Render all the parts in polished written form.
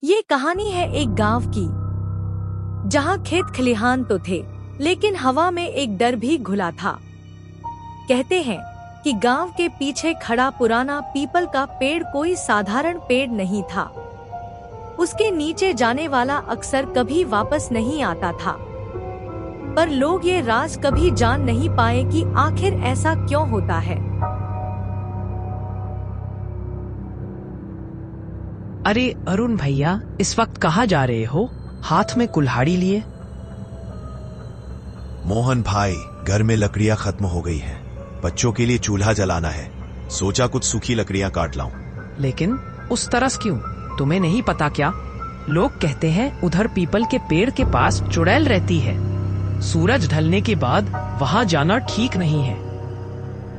ये कहानी है एक गांव की, जहां खेत खलिहान तो थे, लेकिन हवा में एक डर भी घुला था। कहते हैं कि गांव के पीछे खड़ा पुराना पीपल का पेड़ कोई साधारण पेड़ नहीं था। उसके नीचे जाने वाला अक्सर कभी वापस नहीं आता था। पर लोग ये राज कभी जान नहीं पाए कि आखिर ऐसा क्यों होता है। अरे अरुण भैया, इस वक्त कहाँ जा रहे हो, हाथ में कुल्हाड़ी लिए? मोहन भाई, घर में लकड़ियां खत्म हो गई हैं। बच्चों के लिए चूल्हा जलाना है, सोचा कुछ सूखी लकड़ियां काट लाऊं। लेकिन उस तरस क्यों? तुम्हें नहीं पता क्या? लोग कहते हैं उधर पीपल के पेड़ के पास चुड़ैल रहती है। सूरज ढलने के बाद वहाँ जाना ठीक नहीं है।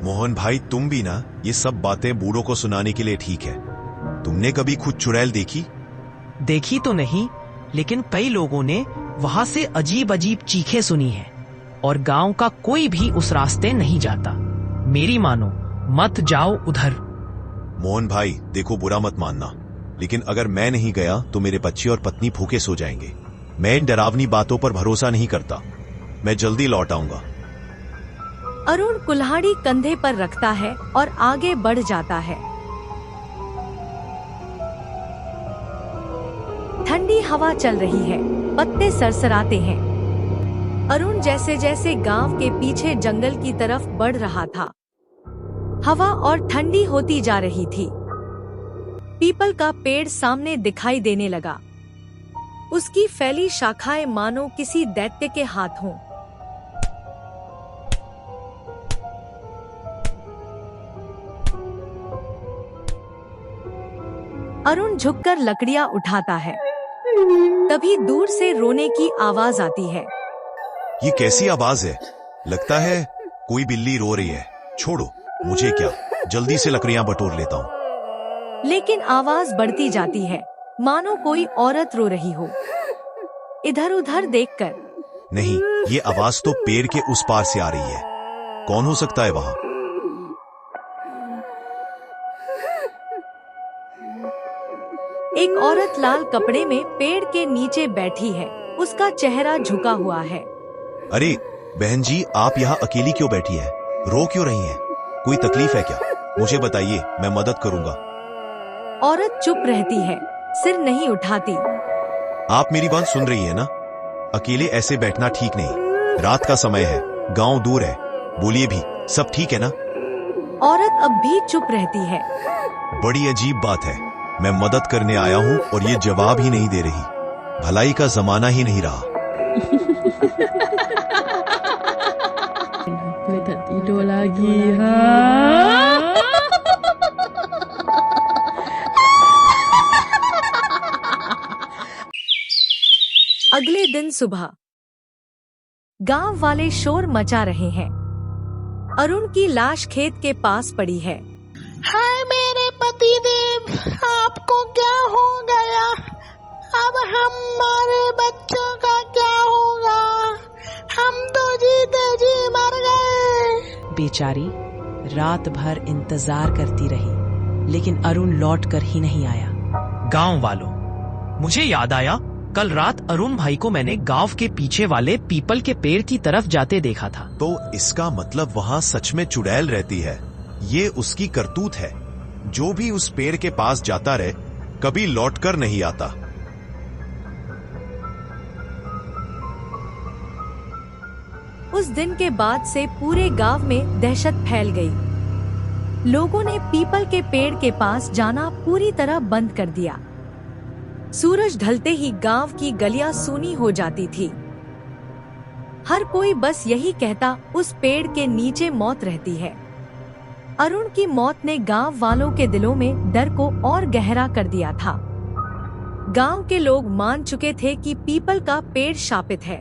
मोहन भाई, तुम भी ना ये सब बातें बूढ़ों को सुनाने के लिए ठीक है। तुमने कभी खुद चुड़ैल देखी? देखी तो नहीं, लेकिन कई लोगों ने वहाँ से अजीब अजीब चीखें सुनी है। और गांव का कोई भी उस रास्ते नहीं जाता। मेरी मानो, मत जाओ उधर। मोहन भाई देखो, बुरा मत मानना, लेकिन अगर मैं नहीं गया तो मेरे बच्चे और पत्नी भूखे सो जाएंगे। मैं इन डरावनी बातों पर भरोसा नहीं करता। मैं जल्दी लौट आऊंगा। अरुण कुल्हाड़ी कंधे पर रखता है और आगे बढ़ जाता है। ठंडी हवा चल रही है, पत्ते सरसराते हैं। अरुण जैसे जैसे गांव के पीछे जंगल की तरफ बढ़ रहा था, हवा और ठंडी होती जा रही थी। पीपल का पेड़ सामने दिखाई देने लगा। उसकी फैली शाखाएं मानो किसी दैत्य के हाथ हों। अरुण झुककर लकड़ियां उठाता है। तभी दूर से रोने की आवाज आती है। ये कैसी आवाज है? लगता है कोई बिल्ली रो रही है। छोड़ो, मुझे क्या, जल्दी से लकड़ियां बटोर लेता हूँ। लेकिन आवाज बढ़ती जाती है, मानो कोई औरत रो रही हो। इधर उधर देखकर, नहीं, ये आवाज तो पेड़ के उस पार से आ रही है। कौन हो सकता है वहाँ? एक औरत लाल कपड़े में पेड़ के नीचे बैठी है। उसका चेहरा झुका हुआ है। अरे बहन जी, आप यहाँ अकेली क्यों बैठी है? रो क्यों रही हैं? कोई तकलीफ है क्या? मुझे बताइए, मैं मदद करूंगा। औरत चुप रहती है, सिर नहीं उठाती। आप मेरी बात सुन रही है ना? अकेले ऐसे बैठना ठीक नहीं। रात का समय है, गांव दूर है। बोलिए भी, सब ठीक है ना? औरत अब भी चुप रहती है। बड़ी अजीब बात है। मैं मदद करने आया हूँ और ये जवाब ही नहीं दे रही। भलाई का जमाना ही नहीं रहा। अगले दिन सुबह गांव वाले शोर मचा रहे हैं। अरुण की लाश खेत के पास पड़ी है। हाय मेरे पतिदेव, आपको क्या हो गया? अब हमारे बच्चों का क्या होगा? हम तो जीते जी मर गए। बेचारी रात भर इंतजार करती रही, लेकिन अरुण लौट कर ही नहीं आया। गांव वालों, मुझे याद आया, कल रात अरुण भाई को मैंने गांव के पीछे वाले पीपल के पेड़ की तरफ जाते देखा था। तो इसका मतलब वहाँ सच में चुड़ैल रहती है। ये उसकी करतूत है। जो भी उस पेड़ के पास जाता रहे, कभी लौटकर नहीं आता। उस दिन के बाद से पूरे गांव में दहशत फैल गई। लोगों ने पीपल के पेड़ के पास जाना पूरी तरह बंद कर दिया। सूरज ढलते ही गांव की गलियां सूनी हो जाती थी। हर कोई बस यही कहता, उस पेड़ के नीचे मौत रहती है। अरुण की मौत ने गांव वालों के दिलों में डर को और गहरा कर दिया था। गांव के लोग मान चुके थे कि पीपल का पेड़ शापित है।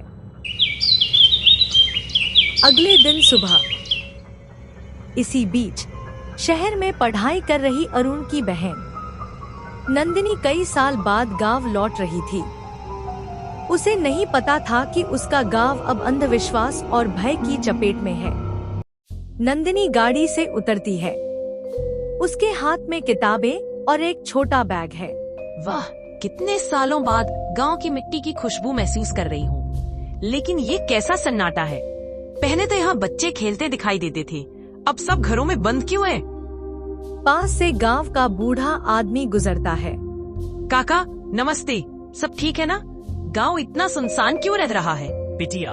अगले दिन सुबह इसी बीच शहर में पढ़ाई कर रही अरुण की बहन नंदिनी कई साल बाद गांव लौट रही थी। उसे नहीं पता था कि उसका गांव अब अंधविश्वास और भय की चपेट में है। नंदिनी गाड़ी से उतरती है। उसके हाथ में किताबें और एक छोटा बैग है। वाह, कितने सालों बाद गांव की मिट्टी की खुशबू महसूस कर रही हूँ। लेकिन ये कैसा सन्नाटा है? पहले तो यहाँ बच्चे खेलते दिखाई देते थे, अब सब घरों में बंद क्यों है? पास से गांव का बूढ़ा आदमी गुजरता है। काका नमस्ते, सब ठीक है ना? गांव इतना सुनसान क्यों रह रहा है? बिटिया,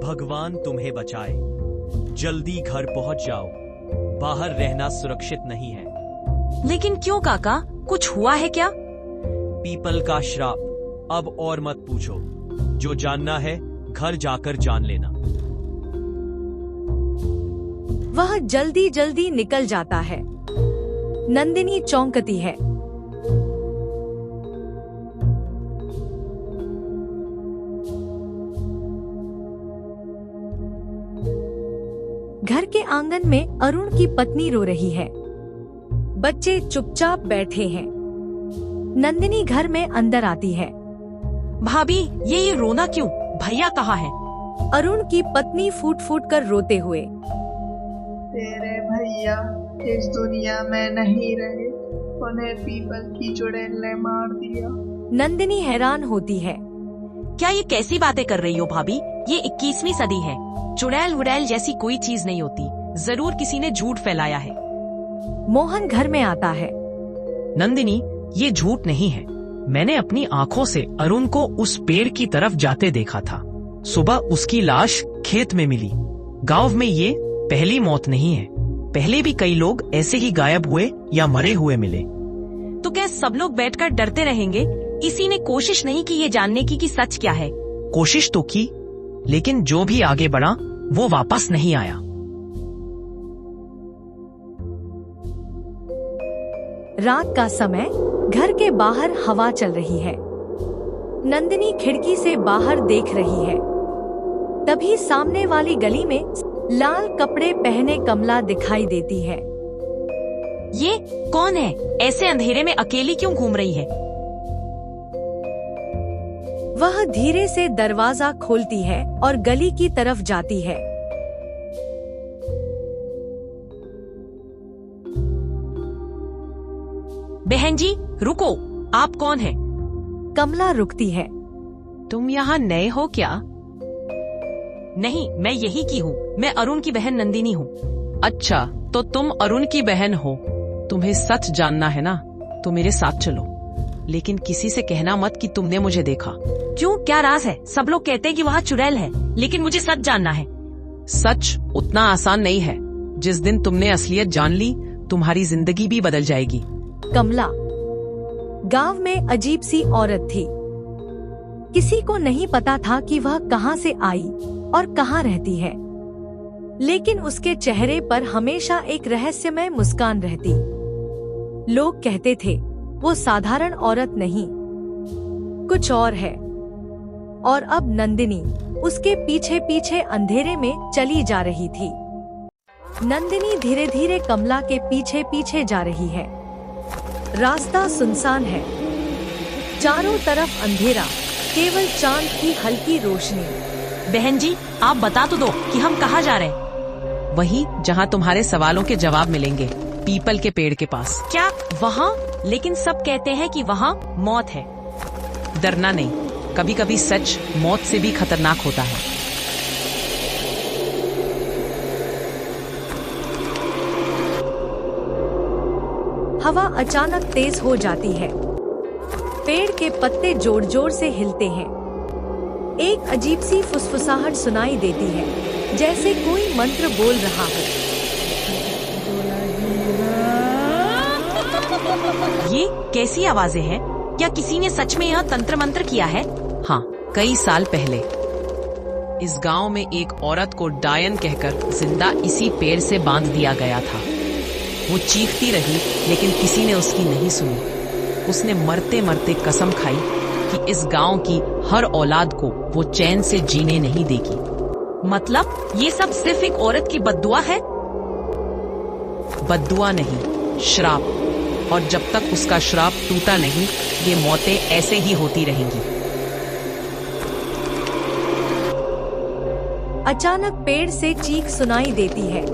भगवान तुम्हें बचाए। जल्दी घर पहुंच जाओ, बाहर रहना सुरक्षित नहीं है। लेकिन क्यों काका, कुछ हुआ है क्या? पीपल का श्राप। अब और मत पूछो, जो जानना है घर जाकर जान लेना। वह जल्दी जल्दी निकल जाता है। नंदिनी चौंकती है। घर के आंगन में अरुण की पत्नी रो रही है। बच्चे चुपचाप बैठे हैं। नंदिनी घर में अंदर आती है। भाभी, ये रोना क्यों? भैया कहाँ है? अरुण की पत्नी फूट फूट कर रोते हुए। तेरे भैया इस दुनिया में नहीं रहे, उन्हें पीपल की चुड़ैल ने मार दिया। नंदिनी हैरान होती है। क्या ये कैसी बातें कर रही हो भाभी? ये 21वीं सदी है, चुड़ैल उड़ैल जैसी कोई चीज नहीं होती। जरूर किसी ने झूठ फैलाया है। मोहन घर में आता है। नंदिनी, ये झूठ नहीं है। मैंने अपनी आंखों से अरुण को उस पेड़ की तरफ जाते देखा था। सुबह उसकी लाश खेत में मिली। गांव में ये पहली मौत नहीं है। पहले भी कई लोग ऐसे ही गायब हुए या मरे हुए मिले। तो क्या सब लोग बैठकर डरते रहेंगे? किसी ने कोशिश नहीं की ये जानने की कि सच क्या है? कोशिश तो की, लेकिन जो भी आगे बढ़ा वो वापस नहीं आया। रात का समय, घर के बाहर हवा चल रही है। नंदिनी खिड़की से बाहर देख रही है। तभी सामने वाली गली में लाल कपड़े पहने कमला दिखाई देती है। ये कौन है? ऐसे अंधेरे में अकेली क्यों घूम रही है? वह धीरे से दरवाजा खोलती है और गली की तरफ जाती है। बहन जी रुको, आप कौन हैं? कमला रुकती है। तुम यहाँ नए हो क्या? नहीं, मैं यही की हूँ। मैं अरुण की बहन नंदिनी हूँ। अच्छा, तो तुम अरुण की बहन हो। तुम्हें सच जानना है ना, तो मेरे साथ चलो। लेकिन किसी से कहना मत कि तुमने मुझे देखा। क्यों, क्या राज है? सब लोग कहते हैं कि वहाँ चुड़ैल है, लेकिन मुझे सच जानना है। सच उतना आसान नहीं है। जिस दिन तुमने असलियत जान ली, तुम्हारी जिंदगी भी बदल जाएगी। कमला। गांव में अजीब सी औरत थी। किसी को नहीं पता था कि वह कहां से आई और कहां रहती है, लेकिन उसके चेहरे पर हमेशा एक रहस्यमय मुस्कान रहती। लोग कहते थे वो साधारण औरत नहीं, कुछ और है। और अब नंदिनी उसके पीछे पीछे अंधेरे में चली जा रही थी। नंदिनी धीरे धीरे कमला के पीछे पीछे जा रही है। रास्ता सुनसान है। चारों तरफ अंधेरा, केवल चांद की हल्की रोशनी। बहन जी, आप बता तो दो कि हम कहाँ जा रहे हैं? वही जहाँ तुम्हारे सवालों के जवाब मिलेंगे, पीपल के पेड़ के पास। क्या वहाँ? लेकिन सब कहते हैं कि वहाँ मौत है। डरना नहीं, कभी कभी सच मौत से भी खतरनाक होता है। हवा अचानक तेज हो जाती है। पेड़ के पत्ते जोर जोर से हिलते हैं। एक अजीब सी फुसफुसाहट सुनाई देती है, जैसे कोई मंत्र बोल रहा हो। ये कैसी आवाजें हैं? क्या किसी ने सच में यह तंत्र मंत्र किया है? हाँ, कई साल पहले इस गांव में एक औरत को डायन कहकर जिंदा इसी पेड़ से बांध दिया गया था। वो चीखती रही, लेकिन किसी ने उसकी नहीं सुनी। उसने मरते मरते कसम खाई कि इस गांव की हर औलाद को वो चैन से जीने नहीं देगी। मतलब ये सब सिर्फ एक औरत की बद्दुआ है? बद्दुआ नहीं, श्राप। और जब तक उसका श्राप टूटा नहीं, ये मौतें ऐसे ही होती रहेंगी। अचानक पेड़ से चीख सुनाई देती है।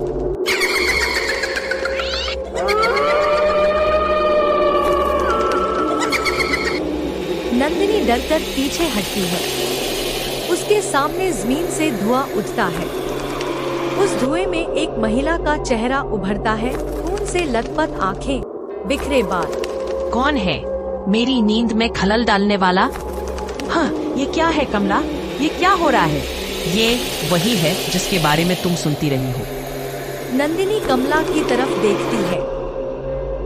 नंदिनी डरकर पीछे हटती है। उसके सामने जमीन से धुआं उठता है। उस धुएं में एक महिला का चेहरा उभरता है, खून से लथपथ आंखें, बिखरे बाल। कौन है मेरी नींद में खलल डालने वाला? हाँ, ये क्या है कमला? ये क्या हो रहा है? ये वही है जिसके बारे में तुम सुनती रही हो। नंदिनी कमला की तरफ देखती है।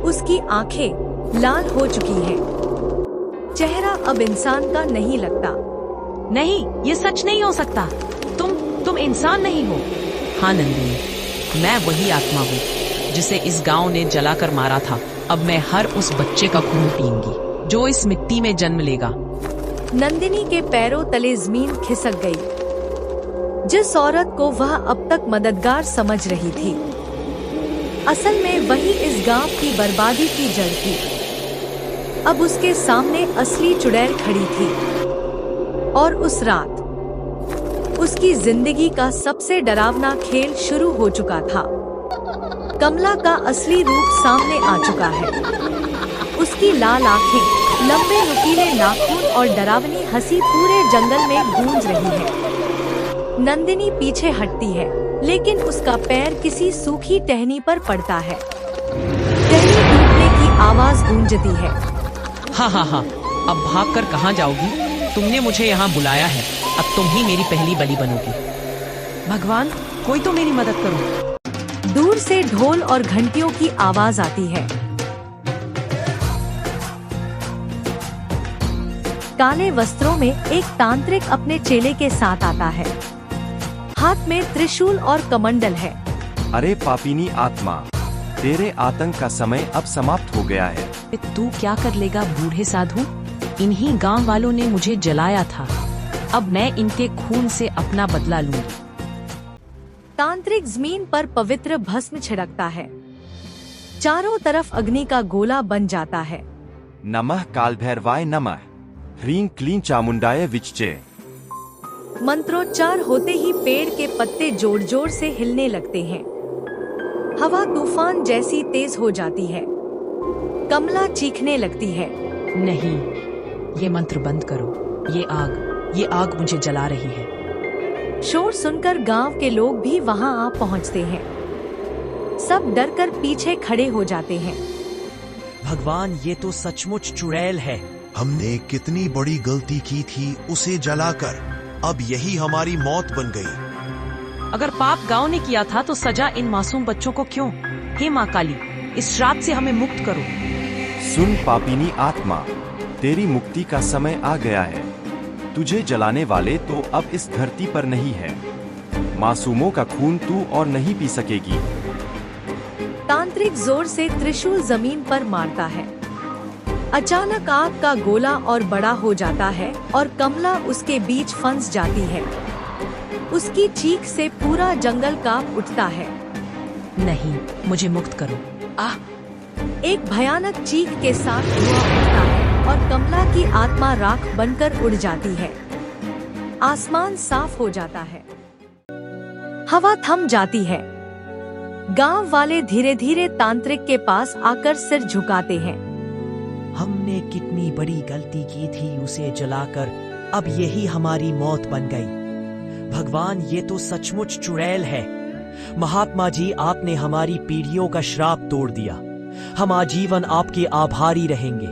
उसकी आंखें लाल हो चुकी हैं। चेहरा अब इंसान का नहीं लगता। नहीं, ये सच नहीं हो सकता। तुम इंसान नहीं हो। हाँ नंदिनी, मैं वही आत्मा हूँ जिसे इस गांव ने जलाकर मारा था। अब मैं हर उस बच्चे का खून पीऊंगी जो इस मिट्टी में जन्म लेगा। नंदिनी के पैरों तले जमीन खिसक गई। जिस औरत को वह अब तक मददगार समझ रही थी, असल में वही इस गांव की बर्बादी की जड़ थी। अब उसके सामने असली चुड़ैल खड़ी थी। और उस रात उसकी जिंदगी का सबसे डरावना खेल शुरू हो चुका था। कमला का असली रूप सामने आ चुका है। उसकी लाल आंखें, लंबे नुकीले नाखून और डरावनी हंसी पूरे जंगल में गूंज रही है। नंदिनी पीछे हटती है, लेकिन उसका पैर किसी सूखी टहनी पर पड़ता है। टहनी टूटने की आवाज गूंजती है। हाँ, अब भागकर कहाँ जाओगी? तुमने मुझे यहाँ बुलाया है, अब तुम ही मेरी पहली बलि बनोगी। भगवान, कोई तो मेरी मदद करो। दूर से ढोल और घंटियों की आवाज आती है। काले वस्त्रों में एक तांत्रिक अपने चेले के साथ आता है। हाथ में त्रिशूल और कमंडल है। अरे पापिनी आत्मा, तेरे आतंक का समय अब समाप्त हो गया है। तू क्या कर लेगा बूढ़े साधु? इन्हीं गांव वालों ने मुझे जलाया था। अब मैं इनके खून से अपना बदला लूंगी। तांत्रिक जमीन पर पवित्र भस्म छिड़कता है। चारों तरफ अग्नि का गोला बन जाता है। नमः कालभैरवाय नमः, ह्रीं क्लीं चामुंडाय विच्चे। मंत्रोच्चार होते ही पेड़ के पत्ते जोर जोर से हिलने लगते हैं। हवा तूफान जैसी तेज हो जाती है। कमला चीखने लगती है। नहीं, ये मंत्र बंद करो। ये आग मुझे जला रही है। शोर सुनकर गांव के लोग भी वहां आ पहुंचते हैं। सब डरकर पीछे खड़े हो जाते हैं। भगवान, ये तो सचमुच चुड़ैल है। हमने कितनी बड़ी गलती की थी उसे जलाकर। अब यही हमारी मौत बन गई। अगर पाप गांव ने किया था तो सजा इन मासूम बच्चों को क्यों? हे माँ काली, इस श्राप से हमें मुक्त करो। सुन पापिनी आत्मा, तेरी मुक्ति का समय आ गया है। तुझे जलाने वाले तो अब इस धरती पर नहीं है। मासूमों का खून तू और नहीं पी सकेगी। तांत्रिक जोर से त्रिशूल जमीन पर मारता है। अचानक आग का गोला और बड़ा हो जाता है और कमला उसके बीच फंस जाती है। उसकी चीख से पूरा जंगल कांप उठता है। नहीं, मुझे मुक्त करो। एक भयानक चीख के साथ धुआं उठता है और कमला की आत्मा राख बनकर उड़ जाती है। आसमान साफ हो जाता है। हवा थम जाती है। गांव वाले धीरे धीरे तांत्रिक के पास आकर सिर झुकाते हैं। हमने कितनी बड़ी गलती की थी उसे जलाकर। अब यही हमारी मौत बन गई। भगवान, ये तो सचमुच चुड़ैल है। महात्मा जी, आपने हमारी पीढ़ियों का श्राप तोड़ दिया। हम आजीवन आपके आभारी रहेंगे।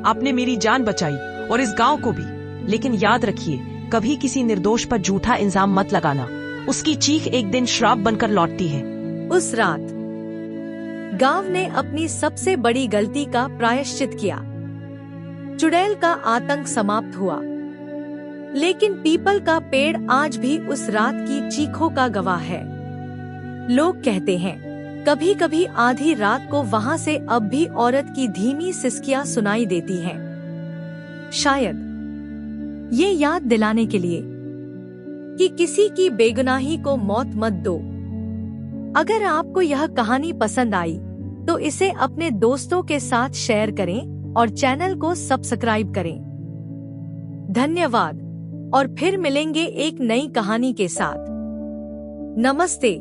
आपने मेरी जान बचाई और इस गांव को भी। लेकिन याद रखिए, कभी किसी निर्दोष पर झूठा इल्जाम मत लगाना। उसकी चीख एक दिन श्राप बनकर लौटती है। उस रात गांव ने अपनी सबसे बड़ी गलती का प्रायश्चित किया। चुड़ैल का आतंक समाप्त हुआ, लेकिन पीपल का पेड़ आज भी उस रात की चीखों का गवाह है। लोग कहते हैं, कभी कभी आधी रात को वहां से अब भी औरत की धीमी सिसकियां सुनाई देती हैं। शायद ये याद दिलाने के लिए कि किसी की बेगुनाही को मौत मत दो। अगर आपको यह कहानी पसंद आई तो इसे अपने दोस्तों के साथ शेयर करें और चैनल को सब्सक्राइब करें। धन्यवाद और फिर मिलेंगे एक नई कहानी के साथ। नमस्ते।